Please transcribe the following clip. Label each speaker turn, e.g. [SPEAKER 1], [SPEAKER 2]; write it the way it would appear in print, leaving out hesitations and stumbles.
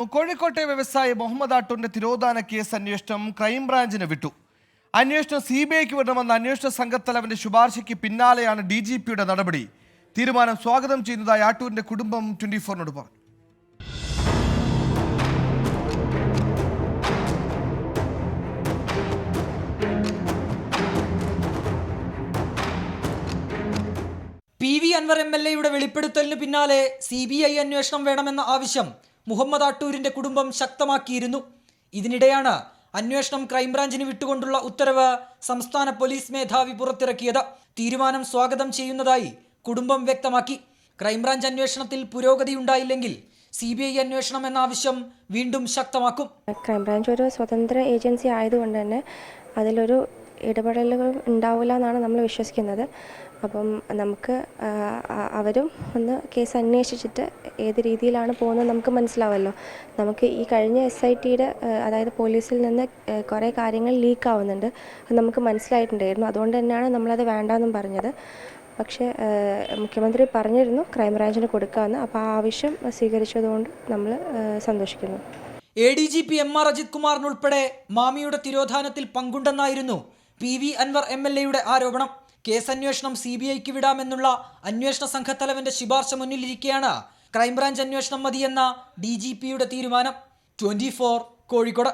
[SPEAKER 1] കോഴിക്കോട്ടെ വ്യവസായി മുഹമ്മദ് ആട്ടൂരിന്റെ തിരോധാന കേസ് അന്വേഷണം ക്രൈംബ്രാഞ്ചിന് വിട്ടു. അന്വേഷണം CBIക്ക് വിടണമെന്ന അന്വേഷണ സംഘത്തലവന്റെ ശുപാർശയ്ക്ക് പിന്നാലെയാണ് DGPയുടെ നടപടി. തീരുമാനം സ്വാഗതം ചെയ്യുന്നതായി ആട്ടൂരിന്റെ കുടുംബം 24നോട് പറഞ്ഞു.
[SPEAKER 2] PV അൻവർ MLAയുടെ വെളിപ്പെടുത്തലിന് പിന്നാലെ CBI അന്വേഷണം വേണമെന്ന ആവശ്യം മുഹമ്മദ് ആട്ടൂരിന്റെ കുടുംബം ശക്തമാക്കിയിരുന്നു. ഇതിനിടെയാണ് അന്വേഷണം ക്രൈംബ്രാഞ്ചിന് വിട്ടുകൊണ്ടുള്ള ഉത്തരവ് സംസ്ഥാന പോലീസ് മേധാവി പുറത്തിറക്കിയത്. തീരുമാനം സ്വാഗതം ചെയ്യുന്നതായി കുടുംബം വ്യക്തമാക്കി. ക്രൈംബ്രാഞ്ച് അന്വേഷണത്തിൽ പുരോഗതിയുണ്ടായില്ലെങ്കിൽ CBI അന്വേഷണം എന്ന ആവശ്യം വീണ്ടും ശക്തമാക്കും.
[SPEAKER 3] ക്രൈംബ്രാഞ്ച് ഒരു സ്വതന്ത്ര ഏജൻസി ആയതുകൊണ്ട് തന്നെ അതിലൊരു ഇടപെടലുകൾ ഉണ്ടാവില്ല എന്നാണ് നമ്മൾ വിശ്വസിക്കുന്നത്. അപ്പം നമുക്ക് അവരും ഒന്ന് കേസ് അന്വേഷിച്ചിട്ട് ഏത് രീതിയിലാണ് പോകുന്നത് നമുക്ക് മനസ്സിലാവല്ലോ. നമുക്ക് ഈ കഴിഞ്ഞ SITയുടെ അതായത് പോലീസിൽ നിന്ന് കുറേ കാര്യങ്ങൾ ലീക്കാവുന്നുണ്ട്. അത് നമുക്ക് മനസ്സിലായിട്ടുണ്ടായിരുന്നു. അതുകൊണ്ട് തന്നെയാണ് നമ്മളത് വേണ്ടാന്നും പറഞ്ഞത്. പക്ഷേ മുഖ്യമന്ത്രി പറഞ്ഞിരുന്നു ക്രൈംബ്രാഞ്ചിന് കൊടുക്കാമെന്ന്. അപ്പോൾ ആ ആവശ്യം സ്വീകരിച്ചതുകൊണ്ട് നമ്മൾ സന്തോഷിക്കുന്നു.
[SPEAKER 2] ADGP MR Ajith കുമാറിനുൾപ്പെടെ മാമിയുടെ തിരോധാനത്തിൽ പങ്കുണ്ടെന്നായിരുന്നു PV Anwar MLAയുടെ ആരോപണം. കേസന്വേഷണം CBIക്ക് വിടാമെന്നുള്ള അന്വേഷണ സംഘത്തലവന്റെ ശുപാർശ മുന്നിലിരിക്കെയാണ് ക്രൈംബ്രാഞ്ച് അന്വേഷണം മതിയെന്ന DGPയുടെ തീരുമാനം. 24 കോഴിക്കോട്.